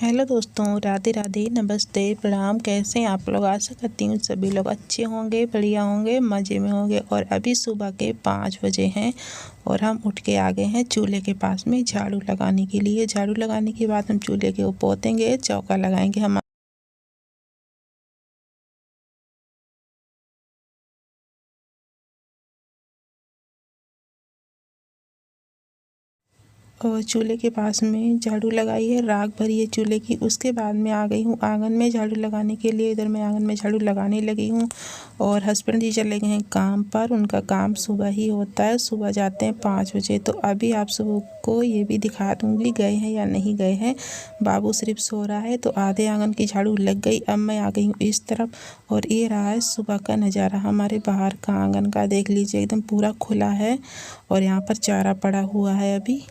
Hello दोस्तों, राधे राधे, नमस्ते, प्रणाम। कैसे हैं आप लोग? आशा करती हूँ सभी लोग अच्छे होंगे, बढ़िया होंगे, मज़े में होंगे। और अभी सुबह के 5 बजे हैं और हम उठ के आ गए हैं चूल्हे के पास में झाड़ू लगाने के लिए। झाड़ू लगाने के बाद हम चूल्हे के ऊपर पोतेंगे, चौका लगाएंगे। हम और चूल्हे के पास में झाड़ू लगाई है, राख भरी है चूल्हे की। उसके बाद में आ गई हूँ आंगन में झाड़ू लगाने के लिए। इधर मैं आंगन में झाड़ू लगाने लगी हूँ और हस्बैंड जी चले गए हैं काम पर। उनका काम सुबह ही होता है, सुबह जाते हैं 5 बजे। तो अभी आप सबको को ये भी दिखा दूँगी गए हैं या नहीं गए हैं। बाबू सिर्फ सो रहा है तो आधे आंगन की झाड़ू लग गई। अब मैं आ गई हूँ इस तरफ और ये रहा है सुबह का नज़ारा हमारे बाहर का आंगन का। देख लीजिए एकदम पूरा खुला है और यहाँ पर चारा पड़ा हुआ है अभी।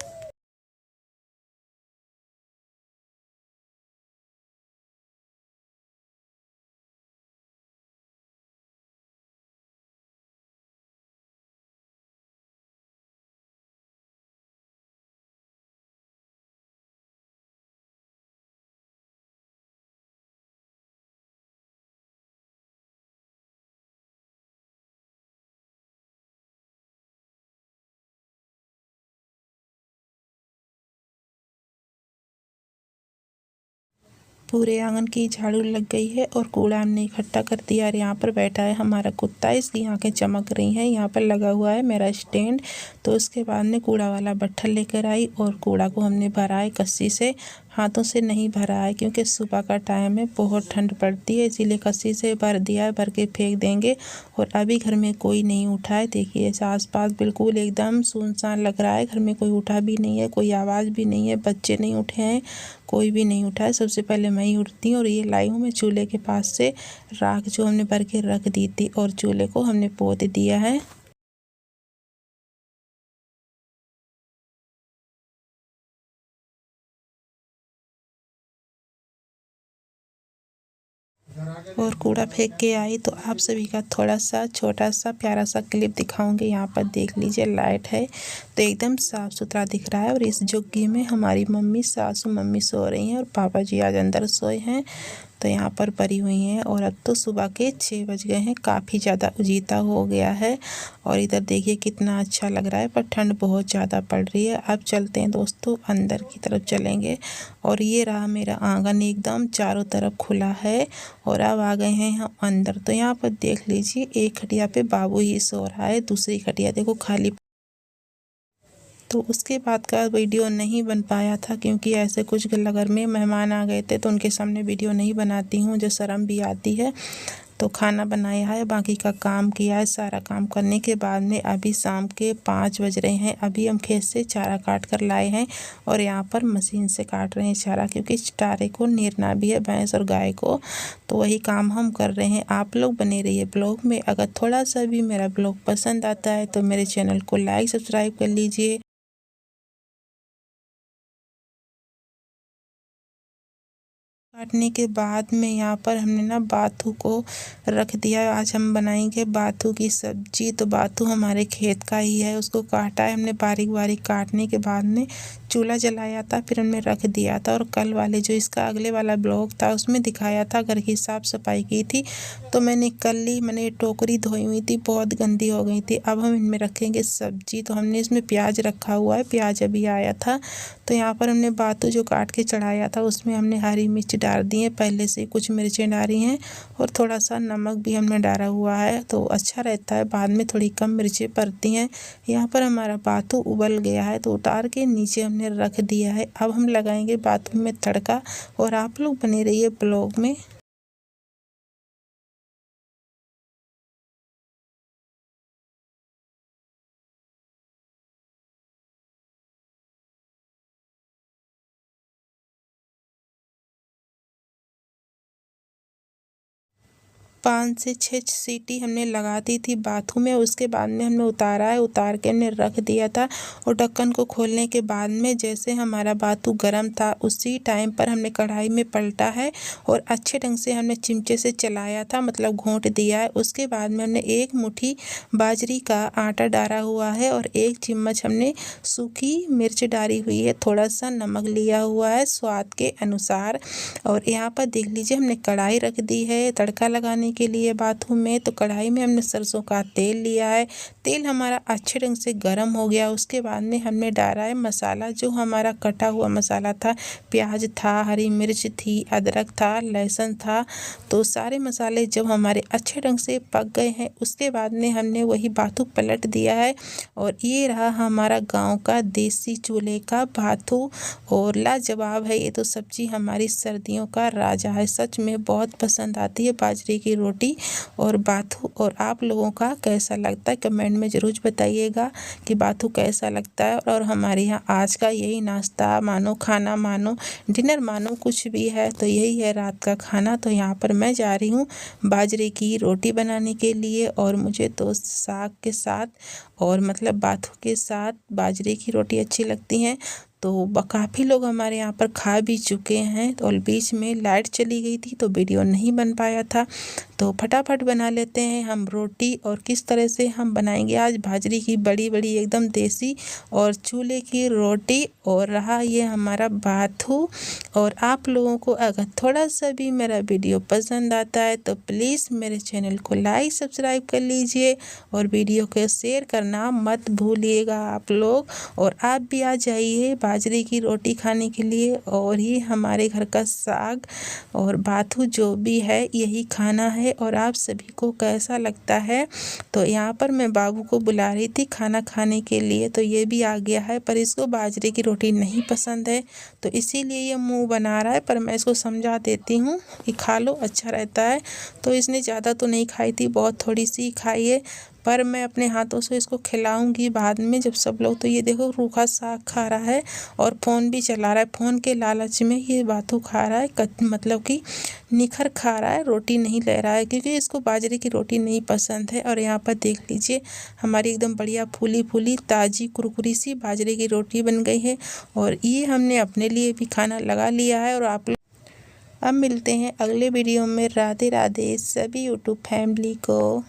पूरे आंगन की झाड़ू लग गई है और कूड़ा हमने इकट्ठा कर दिया। और यहाँ पर बैठा है हमारा कुत्ता, इसकी आंखें चमक रही हैं। यहाँ पर लगा हुआ है मेरा स्टैंड। तो उसके बाद में कूड़ा वाला बट्ठल लेकर आई और कूड़ा को हमने भरा है कस्सी से। हाथों से नहीं भरा है क्योंकि सुबह का टाइम है, बहुत ठंड पड़ती है, इसीलिए कस्सी से भर दिया है। भर के फेंक देंगे। और अभी घर में कोई नहीं उठा है। देखिए आस पास बिल्कुल एकदम सुनसान लग रहा है। घर में कोई उठा भी नहीं है, कोई आवाज़ भी नहीं है, बच्चे नहीं उठे हैं, कोई भी नहीं उठा है। सबसे पहले मैं ही उठती हूँ। और ये लाई हूँ मैं चूल्हे के पास से राख जो हमने भर के रख दी थी और चूल्हे को हमने पोत दिया है। और कूड़ा फेंक के आई तो आप सभी का थोड़ा सा छोटा सा प्यारा सा क्लिप दिखाऊंगी। यहाँ पर देख लीजिए लाइट है तो एकदम साफ़ सुथरा दिख रहा है। और इस झुग्गी में हमारी मम्मी, सासू मम्मी सो रही हैं और पापा जी आज अंदर सोए हैं। तो यहाँ पर पड़ी हुई हैं। और अब तो सुबह के 6 बज गए हैं, काफ़ी ज़्यादा उजीता हो गया है। और इधर देखिए कितना अच्छा लग रहा है, पर ठंड बहुत ज़्यादा पड़ रही है। अब चलते हैं दोस्तों, अंदर की तरफ चलेंगे। और ये रहा मेरा आंगन, एकदम चारों तरफ खुला है। और अब आ गए हैं हम अंदर। तो यहाँ पर देख लीजिए एक खटिया पे बाबू ही सो रहा है, दूसरी खटिया देखो खाली। तो उसके बाद का वीडियो नहीं बन पाया था क्योंकि ऐसे कुछ घर में मेहमान आ गए थे तो उनके सामने वीडियो नहीं बनाती हूँ, जो शर्म भी आती है। तो खाना बनाया है, बाकी का काम किया है। सारा काम करने के बाद में अभी शाम के 5 बज रहे हैं। अभी हम खेत से चारा काट कर लाए हैं और यहाँ पर मशीन से काट रहे हैं चारा, क्योंकि चारे को निरना भी है भैंस और गाय को। तो वही काम हम कर रहे हैं। आप लोग बने रहिए ब्लॉग में। अगर थोड़ा सा भी मेरा ब्लॉग पसंद आता है तो मेरे चैनल को लाइक सब्सक्राइब कर लीजिए। काटने के बाद में यहाँ पर हमने ना बाथू को रख दिया। आज हम बनाएंगे बाथू की सब्जी। तो बाथू हमारे खेत का ही है, उसको काटा है हमने बारीक बारीक। काटने के बाद में चूल्हा जलाया था, फिर हमने रख दिया था। और कल वाले जो इसका अगले वाला ब्लॉग था उसमें दिखाया था घर की साफ़ सफाई की थी। तो मैंने टोकरी धोई हुई थी, बहुत गंदी हो गई थी। अब हम इनमें रखेंगे सब्जी। तो हमने इसमें प्याज रखा हुआ है, प्याज अभी आया था। तो यहाँ पर हमने बातू जो काट के चढ़ाया था उसमें हमने हरी मिर्च डाल दी है, पहले से कुछ मिर्चें डाली हैं और थोड़ा सा नमक भी हमने डाला हुआ है। तो अच्छा रहता है, बाद में थोड़ी कम मिर्चें पड़ती हैं। यहाँ पर हमारा बातू उबल गया है तो उतार के नीचे हमने रख दिया है। अब हम लगाएंगे बातू में तड़का। और आप लोग बने रहिए ब्लॉग में। 5 से 6 सीटी हमने लगा दी थी बाथू में। उसके बाद में हमने उतारा है, उतार के हमने रख दिया था। और ढक्कन को खोलने के बाद में जैसे हमारा बाथू गर्म था उसी टाइम पर हमने कढ़ाई में पलटा है और अच्छे ढंग से हमने चिमटे से चलाया था, मतलब घोंट दिया है। उसके बाद में हमने 1 मुट्ठी बाजरी का आटा डाला हुआ है और 1 चम्मच हमने सूखी मिर्च डाली हुई है, थोड़ा सा नमक लिया हुआ है स्वाद के अनुसार। और यहाँ पर देख लीजिए हमने कढ़ाई रख दी है तड़का लगाने के लिए बाथू में। तो कढ़ाई में हमने सरसों का तेल लिया है, तेल हमारा अच्छे ढंग से गर्म हो गया। उसके बाद में हमने डाला है मसाला, जो हमारा कटा हुआ मसाला था, प्याज था, हरी मिर्च थी, अदरक था, लहसुन था। तो सारे मसाले जब हमारे अच्छे ढंग से पक गए हैं उसके बाद में हमने वही बाथू पलट दिया है। और ये रहा हमारा गांव का देसी चूल्हे का बाथू और लाजवाब है। ये तो सब्जी हमारी सर्दियों का राजा है, सच में बहुत पसंद आती है बाजरे की रोटी और बाथू। और आप लोगों का कैसा लगता है कमेंट में ज़रूर बताइएगा कि बाथू कैसा लगता है। और हमारे यहाँ आज का यही नाश्ता मानो, खाना मानो, डिनर मानो, कुछ भी है तो यही है रात का खाना। तो यहाँ पर मैं जा रही हूँ बाजरे की रोटी बनाने के लिए और मुझे तो साग के साथ और मतलब बाथू के साथ बाजरे की रोटी अच्छी लगती हैं। तो काफ़ी लोग हमारे यहाँ पर खा भी चुके हैं। और बीच में लाइट चली गई थी तो वीडियो नहीं बन पाया था। तो फटाफट बना लेते हैं हम रोटी। और किस तरह से हम बनाएंगे आज बाजरे की बड़ी बड़ी एकदम देसी और चूल्हे की रोटी। और रहा ये हमारा बाथू। और आप लोगों को अगर थोड़ा सा भी मेरा वीडियो पसंद आता है तो प्लीज़ मेरे चैनल को लाइक सब्सक्राइब कर लीजिए और वीडियो को शेयर करना मत भूलिएगा आप लोग। और आप भी आ जाइए बाजरे की रोटी खाने के लिए। और ये हमारे घर का साग और बाथू जो भी है यही खाना है। और आप सभी को कैसा लगता है। तो यहाँ पर मैं बाबू को बुला रही थी खाना खाने के लिए, तो ये भी आ गया है, पर इसको बाजरे की रोटी नहीं पसंद है तो इसीलिए ये मुंह बना रहा है। पर मैं इसको समझा देती हूँ कि खा लो, अच्छा रहता है। तो इसने ज़्यादा तो नहीं खाई थी, बहुत थोड़ी सी खाई है, पर मैं अपने हाथों से इसको खिलाऊंगी बाद में जब सब लोग। तो ये देखो रूखा साग खा रहा है और फ़ोन भी चला रहा है, फ़ोन के लालच में ये बाथू खा रहा है, मतलब कि निखर खा रहा है, रोटी नहीं ले रहा है क्योंकि इसको बाजरे की रोटी नहीं पसंद है। और यहाँ पर देख लीजिए हमारी एकदम बढ़िया फूली फूली ताज़ी कुरकुरी सी बाजरे की रोटी बन गई है। और ये हमने अपने लिए भी खाना लगा लिया है। और आप अब मिलते हैं अगले वीडियो में। राधे राधे सभी यूट्यूब फैमिली को।